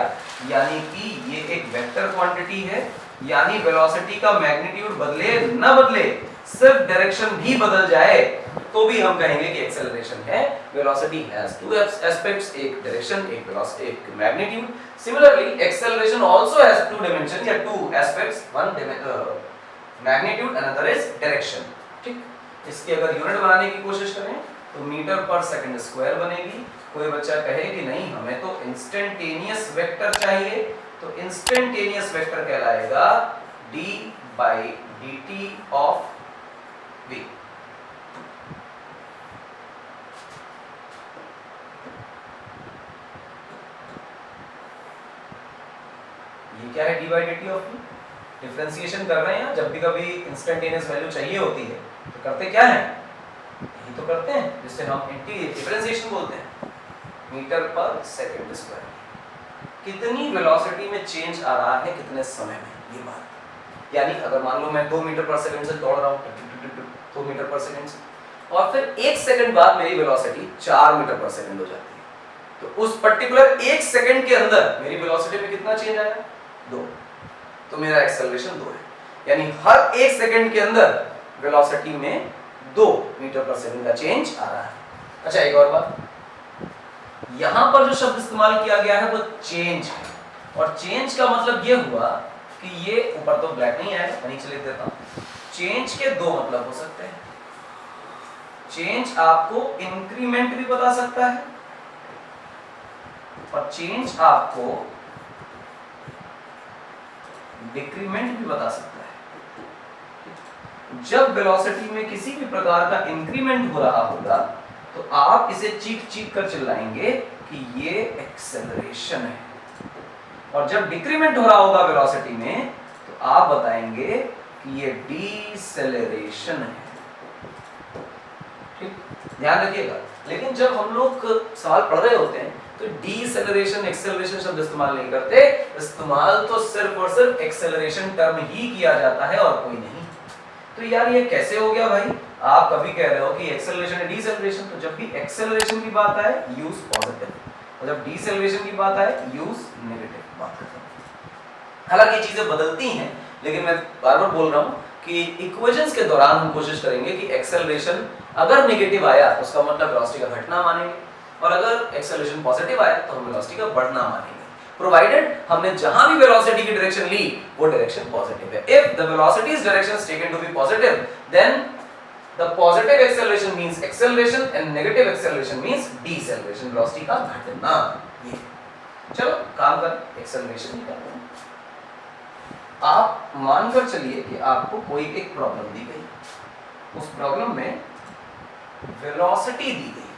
Speaker 1: यानी कि ये एक वेक्टर क्वांटिटी है, यानी वेलोसिटी का मैग्नीट्यूड बदले न बदले, सिर्फ डायरेक्शन भी बदल जाए तो भी हम कहेंगे कि एक्सेलरेशन है। वेलोसिटी हैज टू एस्पेक्ट्स, एक डायरेक्शन, एक वेलोसिटी, एक magnitude. Similarly acceleration also has two dimension या two aspects, one magnitude, another is direction. ठीक, इसकी अगर यूनिट बनाने की कोशिश करें तो मीटर पर सेकंड स्क्वायर बनेगी। कोई बच्चा कहे कि नहीं हमें तो इंस्टेंटेनियस वेक्टर चाहिए, तो इंस्टेंटेनियस वेक्टर कहलाएगा d by dt of v। ये क्या है d by dt of v? Differentiation कर रहे हैं। जब भी कभी इंस्टेंटेनियस वैल्यू चाहिए होती है तो करते क्या है, यही तो करते हैं जिससे हम डिफरेंशिएशन बोलते हैं। मीटर पर सेकंड स्क्वायर, कितनी वेलोसिटी में चेंज आ रहा है कितने समय में, ये बात। यानी अगर मान लो मैं 2 मीटर पर सेकंड से दौड़ रहा हूँ 2 मीटर पर सेकंड से, और फिर 1 सेकंड बाद मेरी वेलोसिटी 4 मीटर पर सेकंड हो जाती है, तो उस पर्टिकुलर 1 सेकंड के अंदर मेरी वेलोसिटी में कितना चेंज आया, 2। तो मेरा एक्सेलरेशन 2 है। यानी हर 1 सेकंड के अंदर वेलोसिटी में 2 मीटर पर सेकंड का चेंज आ रहा है। अच्छा, एक और बात, यहां पर जो शब्द इस्तेमाल किया गया है वो चेंज है, और चेंज का मतलब ये हुआ कि ये ऊपर तो ब्लैक नहीं आएगा, मैं नीचे लिख देता हूं। चेंज के 2 मतलब हो सकते हैं। चेंज आपको इंक्रीमेंट भी बता सकता है, और चेंज आपको डिक्रीमेंट भी बता सकता है। जब वेलोसिटी में किसी भी प्रकार का इंक्रीमेंट हो रहा होगा तो आप इसे चीख चीख कर चिल्लाएंगे कि ये एक्सेलरेशन है, और जब डिक्रीमेंट हो रहा होगा वेलोसिटी में तो आप बताएंगे कि ये डीसेलेरेशन है। ठीक, ध्यान रखिएगा। लेकिन जब हम लोग सवाल पढ़ रहे होते हैं तो डीसेलेरेशन एक्सेलरेशन शब्द इस्तेमाल नहीं करते, इस्तेमाल तो सिर्फ और सिर्फ एक्सेलरेशन टर्म ही किया जाता है और कोई नहीं। तो यार ये कैसे हो गया भाई, आप कभी कह रहे हो कि एक्सेलरेशन है डीसेलरेशन, तो जब भी एक्सेलरेशन की बात आए यूज पॉजिटिव, और जब डीसेलरेशन की बात आए यूज नेगेटिव बात करते हैं। हालांकि ये चीजें बदलती हैं, लेकिन मैं बार बार बोल रहा हूं कि इक्वेशंस के दौरान हम कोशिश करेंगे कि एक्सेलरेशन अगर नेगेटिव आया तो उसका मतलब वेलोसिटी का घटना मानेंगे, और अगर एक्सेलरेशन पॉजिटिव आया तो हम वेलोसिटी का बढ़ना मानेंगे, प्रोवाइडेड हमने जहां भी वेलोसिटी की डायरेक्शन ली वो डायरेक्शन पॉजिटिव है। If the velocity's direction is taken to be positive, then the positive acceleration means acceleration and negative acceleration means deceleration, velocity का घटना। ये चलो काम कर, एक्सेलरेशन निकालते हैं। आप मानकर चलिए कि आपको कोई एक प्रॉब्लम दी गई, उस प्रॉब्लम में वेलोसिटी दी गई,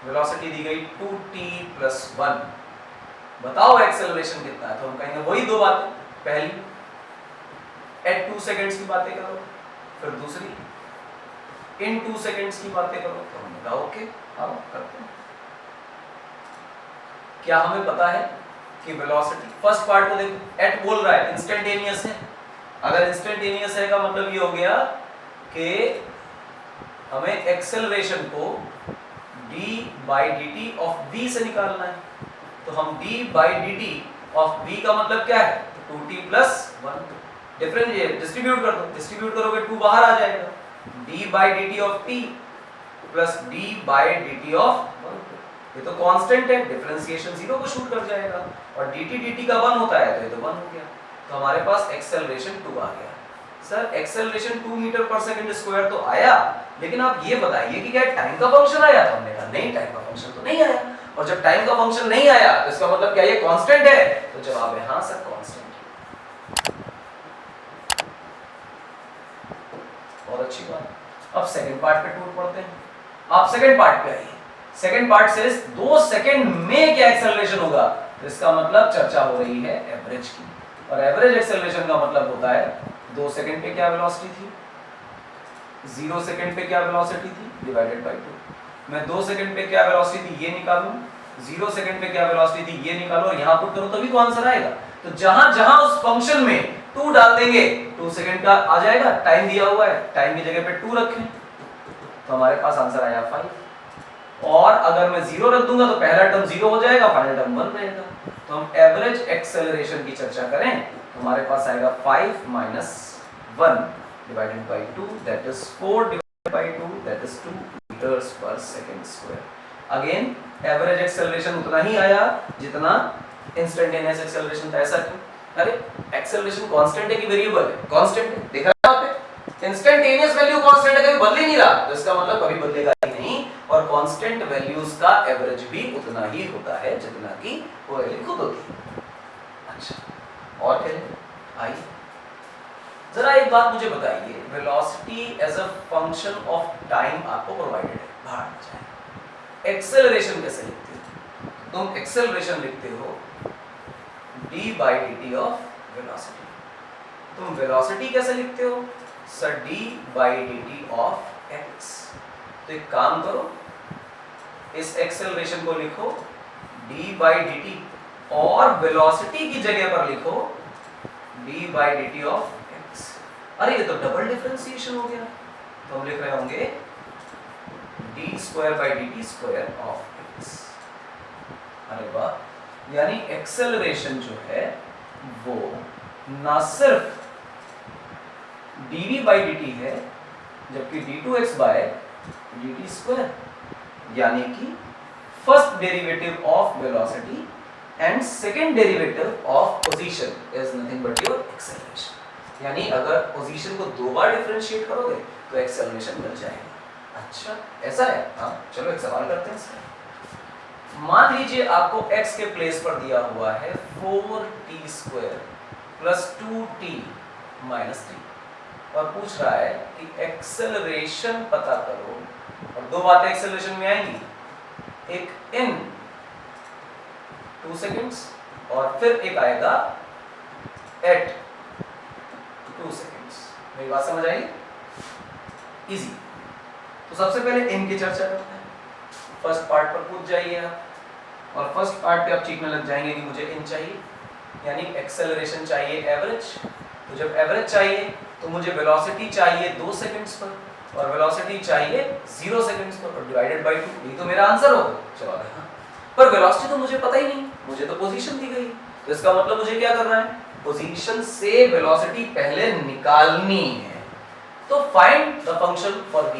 Speaker 1: वेलोसिटी दी गई 2t+1, बताओ एक्सेलरेशन कितना है। तो हम कहेंगे वही 2 बातें, पहली एट 2 सेकंड्स की बातें करो, फिर दूसरी इन 2 सेकंड्स की बातें करो। तो हमने कहा ओके, अब करते हैं। क्या हमें पता है कि वेलोसिटी, फर्स्ट पार्ट को देखो, एट बोल रहा है इंस्टेंटेनियस है। अगर इंस्टेंटेनियस है का मतलब ये हो गया कि हमें एक्सेलरेशन को d by dt of v से निकालना है। तो हम d by dt of v का मतलब क्या है, 2t+1। डिफरेंशिएट डिस्ट्रीब्यूट कर दो, डिस्ट्रीब्यूट करोगे 2 बाहर आ जाएगा, d by dt of t plus d by dt of 1। ये तो कांस्टेंट है, डिफरेंशिएशन 0 को शूट कर जाएगा, और dt का 1 होता है तो ये तो 1 हो गया। तो हमारे पास एक्सेलरेशन 2 आ गया। सर एक्सेलरेशन 2 मीटर पर सेकंड स्क्वायर तो आया, लेकिन आप ये बताइए कि क्या टाइम का फंक्शन आया? तो हमने कहा नहीं, टाइम का फंक्शन तो नहीं आया। और जब टाइम का फंक्शन नहीं आया तो इसका मतलब क्या ये कांस्टेंट है? तो जवाब है हाँ सर, कांस्टेंट। बहुत अच्छी बात। अब सेकंड पार्ट पे टूट पड़ते हैं। आप सेकंड पार्ट पे आइए। सेकंड पार्ट से 2 सेकंड में क्या एक्सेलरेशन होगा, तो इसका मतलब चर्चा हो रही है एवरेज की, और एवरेज एक्सेलरेशन का मतलब होता है 2 सेकंड पे क्या वेलोसिटी थी, 0 सेकंड पे क्या वेलोसिटी थी डिवाइडेड बाय 2। मैं 2 सेकंड पे क्या वेलोसिटी थी ये निकालूं, 0 सेकंड पे क्या वेलोसिटी थी ये निकालो, और यहां पुट करो तभी तो आंसर आएगा। तो जहां जहां उस फंक्शन में 2 डाल देंगे 2 सेकंड का आ जाएगा, टाइम दिया हुआ है, टाइम की जगह पे 2 रखें तो हमारे पास आंसर आया 5। और अगर मैं 0 रख दूंगा तो पहला टर्म 0 हो जाएगा, फाइनल टर्म 1 रहेगा। तो हम एवरेज एक्सेलरेशन की चर्चा करें तो हमारे पास आएगा 5 - 1 divided by 2, that is 4 divided by 2, that is 2 meters per second square। Again average acceleration उतना ही आया जितना इंस्टेंटेनियस एक्सेलरेशन था। ऐसा क्यों? अरे एक्सेलरेशन कांस्टेंट है कि वेरिएबल है? कांस्टेंट है, देखा इंस्टेंटेनियस वैल्यू कांस्टेंट है, कभी बदल ही नहीं रहा, तो इसका मतलब कभी बदलेगा ही नहीं, और कांस्टेंट वैल्यूज का एवरेज भी उतना ही होता है जितना कि वो वैल्यू खुद होती है। अच्छा, और क्या आइए जरा एक बात मुझे बताइए, velocity as a function of time आपको प्रोवाइडेड है, बाहर जाए। एक्सेलरेशन कैसे लिखते हो? तुम एक्सेलरेशन लिखते हो d by dt of velocity. तुम वेलोसिटी कैसे लिखते हो? Sir d by dt of x। तो एक काम करो, इस एक्सेलरेशन को लिखो d by dt और वेलोसिटी की जगह पर लिखो d by dt of x। अरे ये तो डबल डिफरेंशिएशन हो गया, तो हम लिख रहे होंगे d square by dt square of x। अरे वाह, यानी एक्सेलरेशन जो है वो ना सिर्फ dv by dt है, जबकि d2x by dt स्क्वायर, यानी कि first derivative of velocity and second derivative of position is nothing but your acceleration. यानी अगर पोजीशन को दो बार डिफरेंशिएट करोगे तो एक्सेलरेशन मिल जाएगा। अच्छा ऐसा है, हाँ चलो एक सवाल करते हैं इसका। मान लीजिए आपको x के प्लेस पर दिया हुआ है 4t square plus 2t minus 3 और पूछ रहा है कि एक्सेलरेशन पता करो, और दो बातें एक्सेलरेशन में आएंगी, एक इन 2 सेकेंड्स और फिर एक आएगा एट 2 सेकेंड्स। मेरी बात समझ आई? इजी। तो सबसे पहले इन की चर्चा करते हैं। फर्स्ट पार्ट पर पूछ जाइए आप, और फर्स्ट पार्ट पे आप चीखने लग जाएंगे कि मुझे इन चाहिए, यानी एक्सेलरेशन चाहिए एवरेज। तो जब एवरेज चाहिए तो मुझे वेलोसिटी चाहिए 2 सेकंड्स पर, और वेलोसिटी चाहिए 0 सेकंड्स पर, और डिवाइडेड बाय 2, यही तो मेरा आंसर होगा। चलो हाँ, पर वेलोसिटी तो मुझे पता ही नहीं, मुझे तो पोजीशन दी गई, तो इसका मतलब मुझे क्या करना है? पोजीशन से वेलोसिटी पहले निकालनी है। तो find the function for v।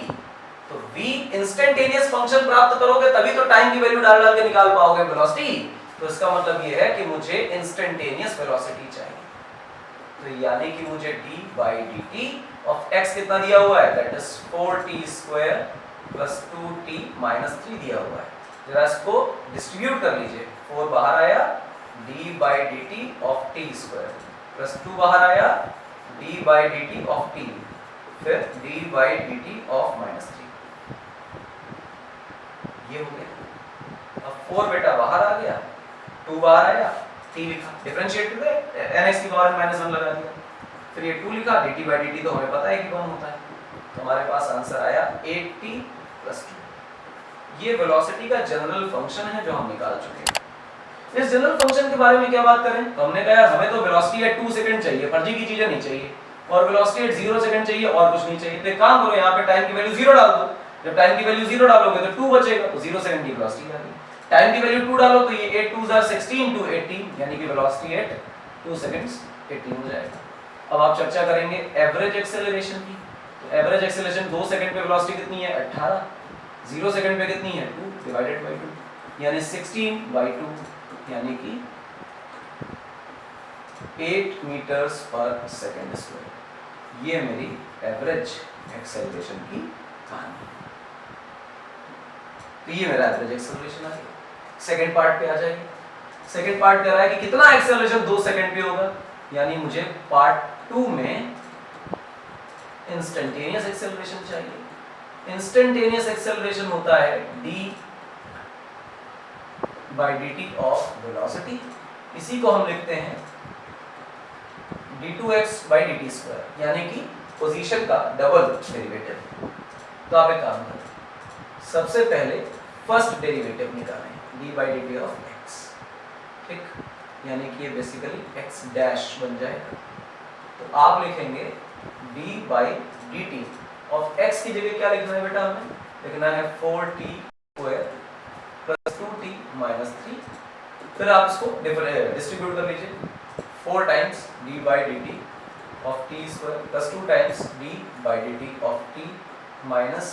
Speaker 1: तो v इंस्टेंटेनियस फंक्शन प्राप्त करोगे तभी तो टाइम की वैल्यू डाल डाल के निकाल पाओगे वेलोसिटी। तो इसका मतलब ये है कि मुझे इंस्टेंटेनियस वेलोसिटी चाहिए। तो यानी कि मुझे d by dt of x कितना दिया हुआ है? That is 4t square plus 2t minus 3 दिया हुआ है। जरा इसको डिस्ट्रीब्यूट कर लीजिए, 4 बाहर आया, d by dt of t square plus 2 बाहर आया, d by dt of t, फिर d by dt of minus 3। ये हो गया। अब 4 बेटा बाहर आ गया, 2 बाहर आया, t लिखा, डिफरेंशिएट करके nx की पावर -1 लगा दिया, फिर ये 2 लिखा, dt by dt तो हमें पता है कि कौन होता है, तो हमारे पास आंसर आया 8t + 2। ये वेलोसिटी का जनरल फंक्शन है जो हम निकाल चुके हैं। इस जनरल फंक्शन के बारे में क्या बात करें? तो हमने कहा हमें तो वेलोसिटी एट 2 सेकंड चाहिए, फर्जी की चीजें नहीं चाहिए, और वेलोसिटी एट 0 सेकंड चाहिए, और कुछ नहीं चाहिए। तो एक काम करो, यहाँ पे टाइम की वैल्यू 0 डाल दो। जब टाइम की वैल्यू 0 डालोगे तो 2 बचेगा, तो 0 सेकंड की वेलोसिटी आ गई। टाइम की वैल्यू 2 डालो तो ये 8 2 16 to 18, यानी कि वेलोसिटी एट 2 सेकंड्स 18 हो जाएगा। अब आप चर्चा करेंगे एवरेज एक्सेलरेशन की। तो एवरेज एक्सेलरेशन 2 सेकंड पे वेलोसिटी कितनी है? 18। 0 सेकंड पे कितनी है? 2 डिवाइडेड बाय 2, यानी 16/2, यानी कि 8 मीटर्स पर सेकंड स्क्वायर। ये मेरी एवरेज एक्सेलरेशन की कहानी। तो ये मेरा एवरेज एक्सेलरेशन आ गया। सेकंड पार्ट पे आ जाइए। सेकंड पार्ट कह रहा है कि कितना एक्सेलरेशन 2 सेकंड पे होगा, यानी मुझे पार्ट 2 में इंस्टेंटेनियस एक्सेलरेशन चाहिए। इंस्टेंटेनियस एक्सेलरेशन होता है d by dt of velocity, इसी को हम लिखते हैं d2x by dt स्क्वायर, यानी कि पोजीशन का डबल डेरिवेटिव। तो आप एक काम करें, सबसे पहले फर्स्ट डेरिवेटिव निकालें, d by dt of x, ठीक, यानी कि ये बेसिकली x डैश बन जाएगा। तो आप लिखेंगे d by dt of x की जगह क्या लिखना है बेटा? हमें लिखना है 4t square plus 2t minus 3। फिर आप इसको डिस्ट्रीब्यूट कर लीजिए, 4 times d by dt of t square plus 2 times d by dt of t minus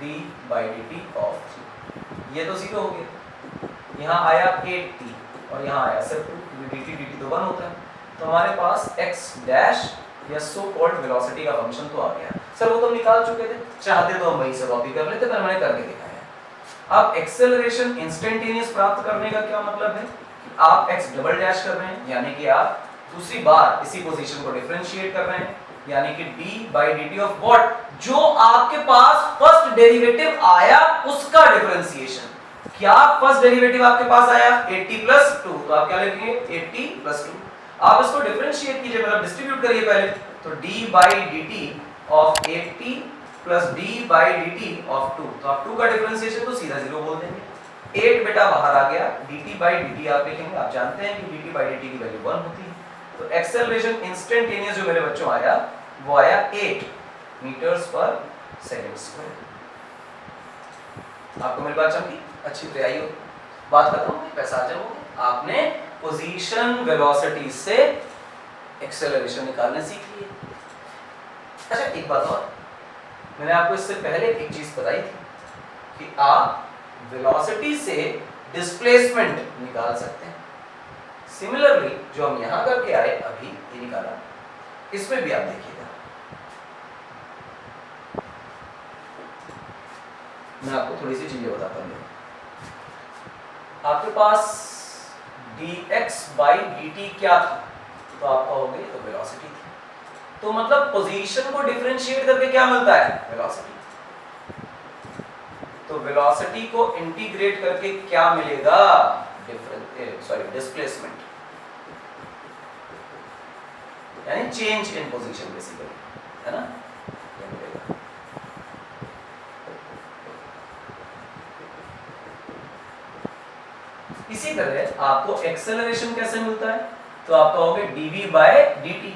Speaker 1: d by dt of 3। ये तो 0 हो गया, यहाँ आया 8t और यहाँ आया सिर्फ 2, dt dt तो 1 होता है। तो हमारे पास x डैश या सो कॉल्ड वेलोसिटी का फंक्शन तो आ गया। सर वो तो निकाल चुके थे, चाहते तो हम वहीं से कॉपी कर लेते, पर मैंने करके दिखाया। अब एक्सेलरेशन इंस्टेंटेनियस प्राप्त करने का क्या मतलब है कि आप x डबल डैश कर रहे हैं, यानी कि आप दूसरी बार इसी पोजीशन को डिफरेंशिएट कर रहे हैं, यानी कि d/dt ऑफ व्हाट, जो आपके पास फर्स्ट डेरिवेटिव आया उसका डिफरेंशिएशन। क्या फर्स्ट डेरिवेटिव आपके पास आया 80 + 2, तो आप क्या लिखेंगे 80 + 2। आप इसको डिफरेंशिएट कीजिए, मतलब डिस्ट्रीब्यूट करिए पहले, तो d/dt ऑफ 80 + d/dt ऑफ 2, तो आप 2 का डिफरेंशिएशन तो सीधा 0 बोल देंगे। 8 बेटा बाहर आ गया, dt/dt आप लिखेंगे, आप जानते हैं कि dt/dt की वैल्यू 1 होती है। तो एक्सेलरेशन इंस्टेंटेनियस जो मेरे बच्चों आया वो आया 8 मीटर्स पर सेकंड स्क्वायर। आपको मेरी बात समझी? अच्छी तरह आई हो, बात खत्म हो गई, पैसा आ जाओगे। आपने पोजीशन वेलोसिटी से एक्सेलरेशन निकालने सीख लिए। अच्छा एक बात और, मैंने आपको इससे पहले एक चीज बताई थी कि आप वेलोसिटी से डिस्प्लेसमेंट निकाल सकते हैं। सिमिलरली जो हम यहां करके आए अभी ये निकाला, इसमें भी आप देखिएगा, मैं आपको थोड़ी सी चीजें बताता हूं। आपके पास dx/dt क्या था, तो आप कहोगे तो वेलोसिटी थी, तो मतलब पोजीशन को डिफरेंशिएट करके क्या मिलता है, वेलोसिटी। तो वेलोसिटी को इंटीग्रेट करके क्या मिलेगा, डिस्प्लेसमेंट, यानी चेंज इन पोजीशन बेसिकली, है ना। इसी तरह आपको एक्सेलरेशन कैसे मिलता है, तो आप कहोगे dv/dt,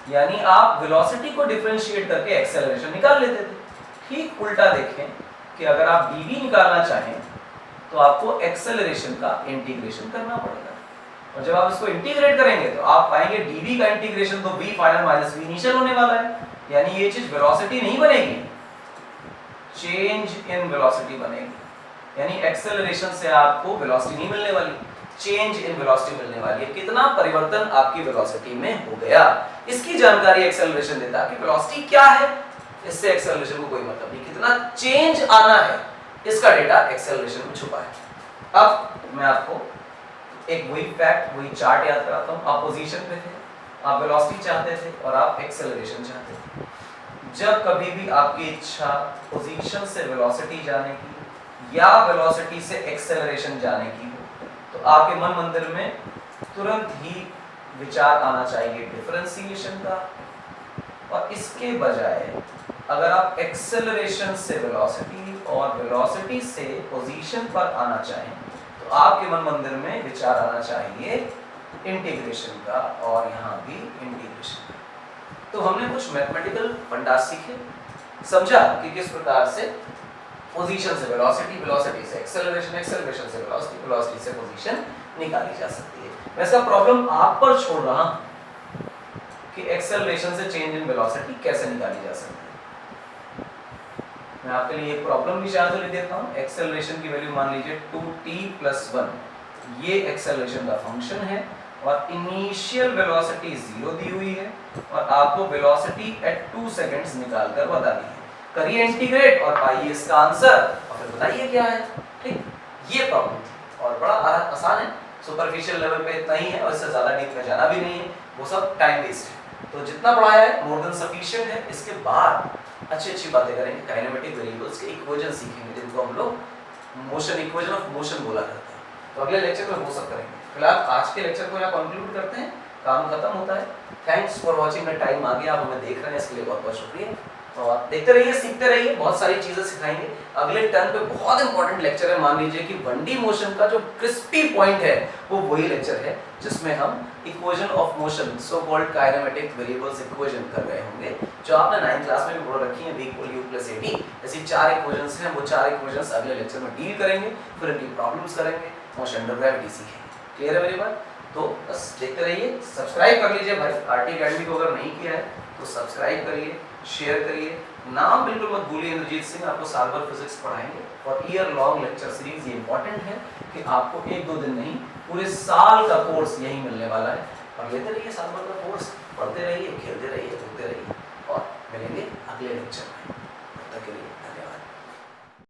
Speaker 1: यानी आप वेलोसिटी को डिफरेंशिएट करके एक्सेलरेशन निकाल लेते थे। ठीक उल्टा देखें कि अगर आप dv निकालना चाहें तो आपको एक्सेलरेशन का इंटीग्रेशन करना पड़ेगा, और जब आप इसको इंटीग्रेट करेंगे तो आप पाएंगे dv का इंटीग्रेशन तो v final minus v initial होने वाला है, यानी ये चीज वेलोसिटी नहीं बनेगी, चेंज इन वेलोसिटी बनेगी, यानी एक्सेलरेशन से आपको वेलोसिटी नहीं मिलने वाली, चेंज इन वेलोसिटी मिलने वाली है। कितना परिवर्तन आपकी वेलोसिटी में हो गया, इसकी जानकारी एक्सेलरेशन देता है कि वेलोसिटी क्या है, इससे एक्सेलरेशन को कोई मतलब नहीं, कितना चेंज आना है इसका डेटा एक्सेलरेशन में छुपा है। अब मैं आपको एक वही फैक्ट, वही चार्ट याद कराता हूं। आप पोजीशन पे थे, आप वेलोसिटी चाहते थे और आप एक्सेलरेशन चाहते थे। जब कभी भी आपकी इच्छा पोजीशन से वेलोसिटी जाने की या वेलोसिटी से एक्सेलरेशन जाने की हो, तो आपके मन मंदिर में तुरंत ही विचार आना चाहिए डिफरेंशिएशन का, और इसके बजाय अगर आप एक्सेलरेशन से वेलोसिटी और वेलोसिटी से पोजीशन पर आना चाहें तो आपके मन मंदिर में विचार आना चाहिए इंटीग्रेशन का, और यहाँ भी इंटीग्रेशन का। तो हमने कुछ मैथमेटिकल फंडा सीखे, समझा कि किस प्रकार से पोजीशन से वेलोसिटी, वेलोसिटी से एक्सेलरेशन, एक्सेलरेशन से वेलोसिटी, वेलोसिटी से पोजीशन निकाली जा सकती है। मैं इसका प्रॉब्लम आप पर छोड़ रहा हूं कि एक्सेलरेशन से चेंज इन वेलोसिटी कैसे निकाली जा सकती है। मैं आपके लिए एक प्रॉब्लम भी शायद लिख देता हूं। एक्सेलरेशन की वैल्यू मान लीजिए 2t+1, ये एक्सेलरेशन का फंक्शन है, और इनिशियल वेलोसिटी 0 दी हुई है, और आपको वेलोसिटी एट 2 सेकंड्स निकालकर बतानी है। करिए इंटीग्रेट और पाइए इसका आंसर, और फिर बताइए क्या है। ठीक, ये प्रॉब्लम थी और बड़ा आसान है, सुपरफिशियल लेवल पे इतना ही है, और इससे ज्यादा डीप में जाना भी नहीं है, वो सब टाइम वेस्ट है। तो जितना पढ़ाया है मोर देन सफिशिएंट है। इसके बाद अच्छी अच्छी बातें करेंगे, काइनेमेटिक वेरिएबल्स के इक्वेशन सीखेंगे, जिनको हम लोग मोशन, इक्वेशन ऑफ मोशन बोला करते हैं। तो अगले लेक्चर में वो सब करेंगे। फिलहाल आज के लेक्चर को यहाँ कंक्लूड करते हैं, काम खत्म होता है। Thanks for watching. मैं टाइम आ गया, आप हमें देख रहे हैं, इसके लिए बहुत बहुत शुक्रिया, और देखते रहिए, सीखते रहिए, बहुत सारी चीजें सिखाएंगे। अगले टर्न पे बहुत इंपॉर्टेंट लेक्चर है, मान लीजिए कि 1D मोशन का जो क्रिस्पी पॉइंट है वो वही लेक्चर है जिसमें हम equation of motion, so called kinematic variables equation कर रहे होंगे, जो आपने 9th क्लास में भी पढ़ रखी है, v = u + ad। ऐसी 4 इक्वेशंस हैं, वो 4 इक्वेशंस अगले लेक्चर में डील करेंगे, फिर इनकी प्रॉब्लम्स करेंगे, मोशन अंडर ग्रेविटी सीखेंगे। क्लियर है मेरी बात? तो बस देखते रहिए, सब्सक्राइब कर लीजिए भाई, आरटी एकेडमी को अगर नहीं किया है तो सब्सक्राइब करिए, शेयर करिए, नाम बिल्कुल मत भूलिए इंद्रजीत सिंह। आपको साल भर फिजिक्स पढ़ाएंगे, और ईयर लॉन्ग लेक्चर सीरीज, ये इंपॉर्टेंट है कि आपको 1-2 दिन नहीं, पूरे साल का कोर्स यही मिलने वाला है। और लेते रहिए साल भर का कोर्स, पढ़ते रहिए, खेलते रहिए, घूमते रहिए, और मिलेंगे अगले लेक्चर में।